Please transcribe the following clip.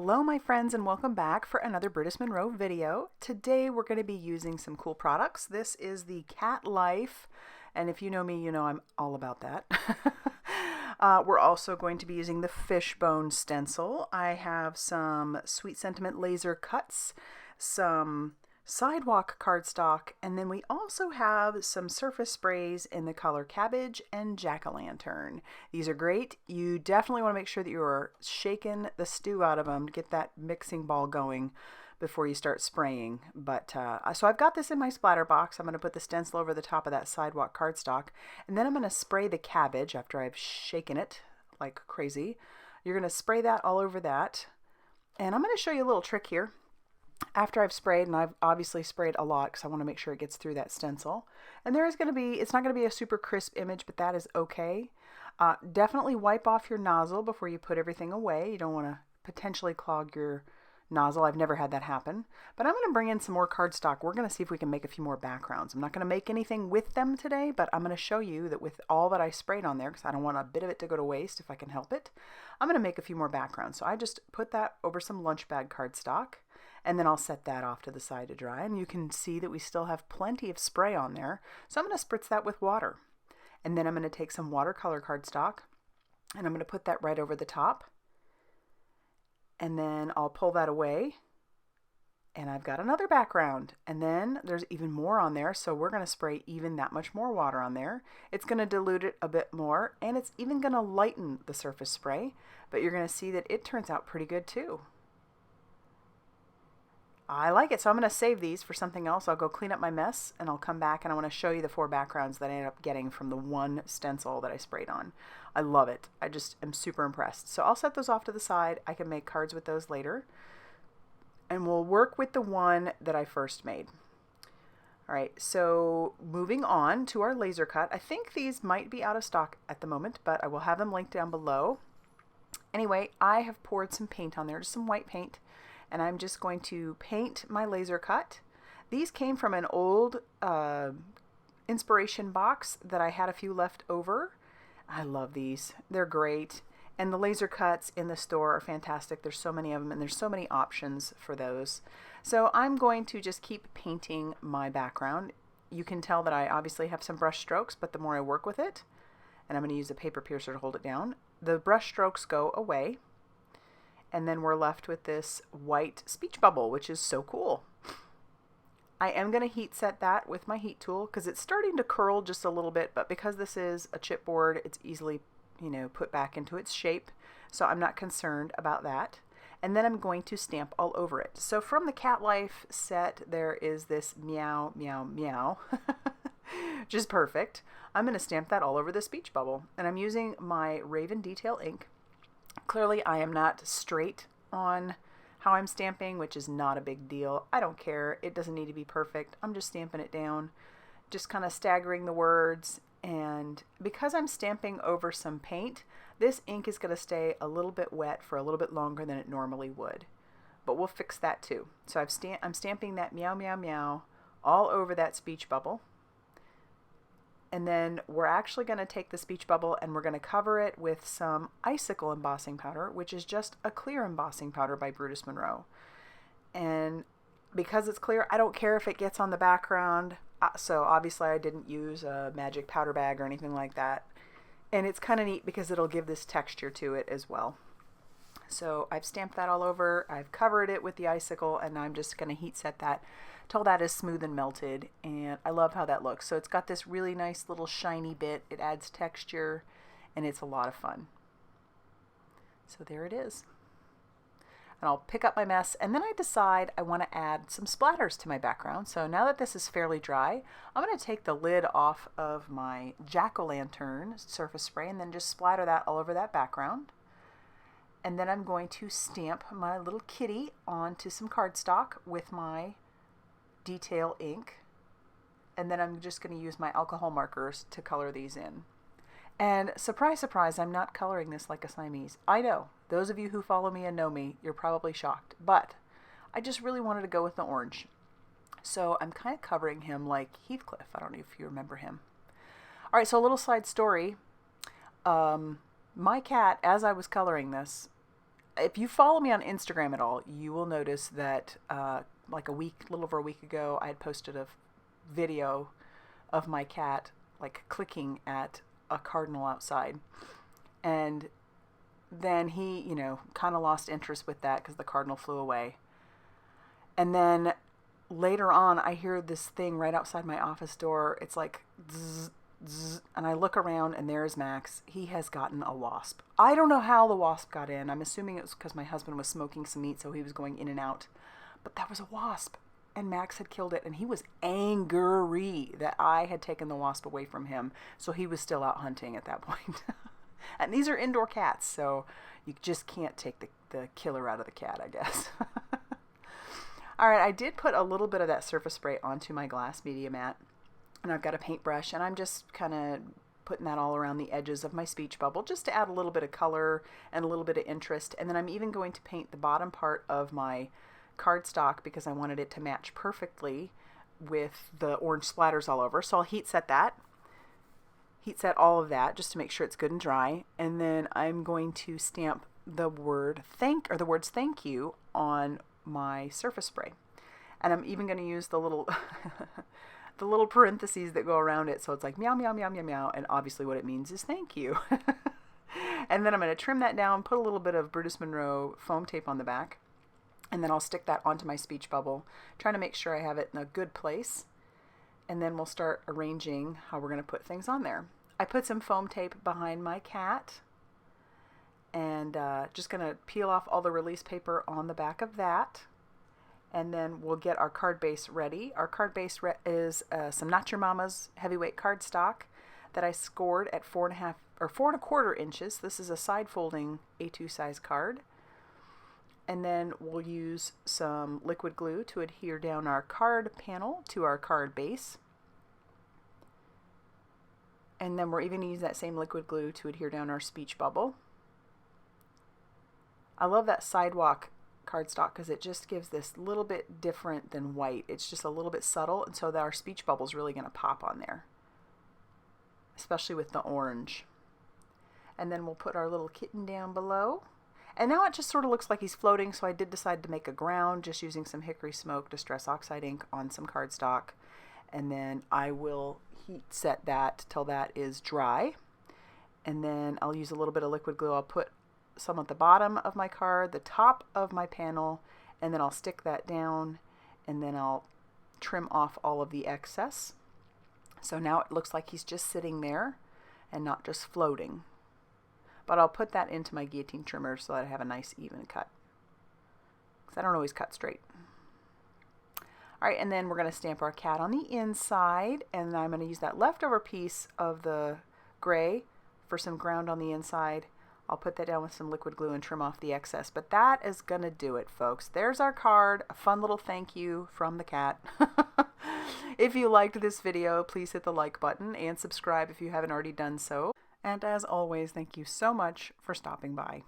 Hello my friends and welcome back for another Brutus Monroe video. Today we're going to be using some cool products. This is the Cat Life, and if you know me, you know I'm all about that. We're also going to be using the Fishbone stencil. I have some Sweet Sentiment laser cuts, some sidewalk cardstock, and then we also have some surface sprays in the color Cabbage and Jack-o'-lantern. These are great. You definitely want to make sure that you're shaking the stew out of them to get that mixing ball going before you start spraying. But so I've got this in my splatter box. I'm going to put the stencil over the top of that sidewalk cardstock, and then I'm going to spray the Cabbage after I've shaken it like crazy. You're going to spray that all over that, and I'm going to show you a little trick here. After I've sprayed, and I've obviously sprayed a lot because I want to make sure it gets through that stencil, and there is going to be, it's not going to be a super crisp image, but that is okay. Definitely wipe off your nozzle before you put everything away. You don't want to potentially clog your nozzle. I've never had that happen. But I'm going to bring in some more cardstock. We're going to see if we can make a few more backgrounds. I'm not going to make anything with them today, but I'm going to show you that with all that I sprayed on there, because I don't want a bit of it to go to waste if I can help it, I'm going to make a few more backgrounds. So I just put that over some lunch bag cardstock, and then I'll set that off to the side to dry. And you can see that we still have plenty of spray on there. So I'm going to spritz that with water. And then I'm going to take some watercolor cardstock, and I'm going to put that right over the top. And then I'll pull that away, and I've got another background. And then there's even more on there, so we're going to spray even that much more water on there. It's going to dilute it a bit more, and it's even going to lighten the surface spray, but you're going to see that it turns out pretty good too. I like it, so I'm going to save these for something else. I'll go clean up my mess, and I'll come back, and I want to show you the 4 backgrounds that I ended up getting from the one stencil that I sprayed on. I love it. I just am super impressed. So I'll set those off to the side. I can make cards with those later, and we'll work with the one that I first made. All right, so moving on to our laser cut. I think these might be out of stock at the moment, but I will have them linked down below. Anyway, I have poured some paint on there, just some white paint, and I'm just going to paint my laser cut. These came from an old inspiration box that I had a few left over. I love these. They're great. And the laser cuts in the store are fantastic. There's so many of them, and there's so many options for those. So I'm going to just keep painting my background. You can tell that I obviously have some brush strokes, but the more I work with it, and I'm going to use a paper piercer to hold it down, the brush strokes go away. And then we're left with this white speech bubble, which is so cool. I am going to heat set that with my heat tool because it's starting to curl just a little bit, but because this is a chipboard, it's easily, put back into its shape. So I'm not concerned about that. And then I'm going to stamp all over it. So from the Cat Life set, there is this meow, meow, meow, which is perfect. I'm going to stamp that all over the speech bubble. And I'm using my Raven Detail ink. Clearly, I am not straight on how I'm stamping, which is not a big deal. I don't care. It doesn't need to be perfect. I'm just stamping it down, just kind of staggering the words. And because I'm stamping over some paint, this ink is going to stay a little bit wet for a little bit longer than it normally would. But we'll fix that too. So I'm stamping that meow, meow, meow all over that speech bubble. And then we're actually going to take the speech bubble and we're going to cover it with some Icicle embossing powder, which is just a clear embossing powder by Brutus Monroe. And because it's clear, I don't care if it gets on the background. So obviously I didn't use a magic powder bag or anything like that. And it's kind of neat because it'll give this texture to it as well. So I've stamped that all over. I've covered it with the Icicle, and I'm just going to heat set that till that is smooth and melted, and I love how that looks. So it's got this really nice little shiny bit. It adds texture, and it's a lot of fun. So there it is. And I'll pick up my mess, and then I decide I want to add some splatters to my background. So now that this is fairly dry, I'm going to take the lid off of my jack-o'-lantern surface spray and then just splatter that all over that background. And then I'm going to stamp my little kitty onto some cardstock with my detail ink. And then I'm just going to use my alcohol markers to color these in. And surprise, surprise, I'm not coloring this like a Siamese. I know, those of you who follow me and know me, you're probably shocked. But I just really wanted to go with the orange. So I'm kind of covering him like Heathcliff. I don't know if you remember him. All right, so a little side story. My cat, as I was coloring this, if you follow me on Instagram at all, you will notice that like little over a week ago, I had posted a video of my cat like clicking at a cardinal outside. And then he, you know, kind of lost interest with that because the cardinal flew away. And then later on, I hear this thing right outside my office door. It's like zzz, zzz, and I look around and there's Max. He has gotten a wasp. I don't know how the wasp got in. I'm assuming it was because my husband was smoking some meat, so he was going in and out. But that was a wasp, and Max had killed it, and he was angry that I had taken the wasp away from him. So he was still out hunting at that point. And these are indoor cats, so you just can't take the killer out of the cat, I guess. All right, I did put a little bit of that surface spray onto my glass media mat, and I've got a paintbrush, and I'm just kind of putting that all around the edges of my speech bubble just to add a little bit of color and a little bit of interest. And then I'm even going to paint the bottom part of my cardstock because I wanted it to match perfectly with the orange splatters all over. So I'll heat set all of that just to make sure it's good and dry. And then I'm going to stamp the words thank you on my surface spray. And I'm even going to use the little the little parentheses that go around it, so it's like meow meow meow meow meow, and obviously what it means is thank you. And then I'm going to trim that down, put a little bit of Brutus Monroe foam tape on the back, and then I'll stick that onto my speech bubble, trying to make sure I have it in a good place. And then we'll start arranging how we're going to put things on there. I put some foam tape behind my cat, and just going to peel off all the release paper on the back of that. And then we'll get our card base ready. Our card base is some Not Your Mama's heavyweight cardstock that I scored at 4.5 or 4.25 inches. This is a side folding A2 size card. And then we'll use some liquid glue to adhere down our card panel to our card base. And then we're even going to use that same liquid glue to adhere down our speech bubble. I love that sidewalk cardstock because it just gives this little bit different than white. It's just a little bit subtle, and so that our speech bubble is really going to pop on there, especially with the orange. And then we'll put our little kitten down below. And now it just sort of looks like he's floating, so I did decide to make a ground just using some Hickory Smoke Distress Oxide ink on some cardstock. And then I will heat set that till that is dry. And then I'll use a little bit of liquid glue. I'll put some at the bottom of my card, the top of my panel, and then I'll stick that down, and then I'll trim off all of the excess. So now it looks like he's just sitting there and not just floating. But I'll put that into my guillotine trimmer so that I have a nice even cut, because I don't always cut straight. All right, and then we're going to stamp our cat on the inside, and I'm going to use that leftover piece of the gray for some ground on the inside. I'll put that down with some liquid glue and trim off the excess. But that is going to do it, folks. There's our card, a fun little thank you from the cat. If you liked this video, please hit the like button and subscribe if you haven't already done so. And as always, thank you so much for stopping by.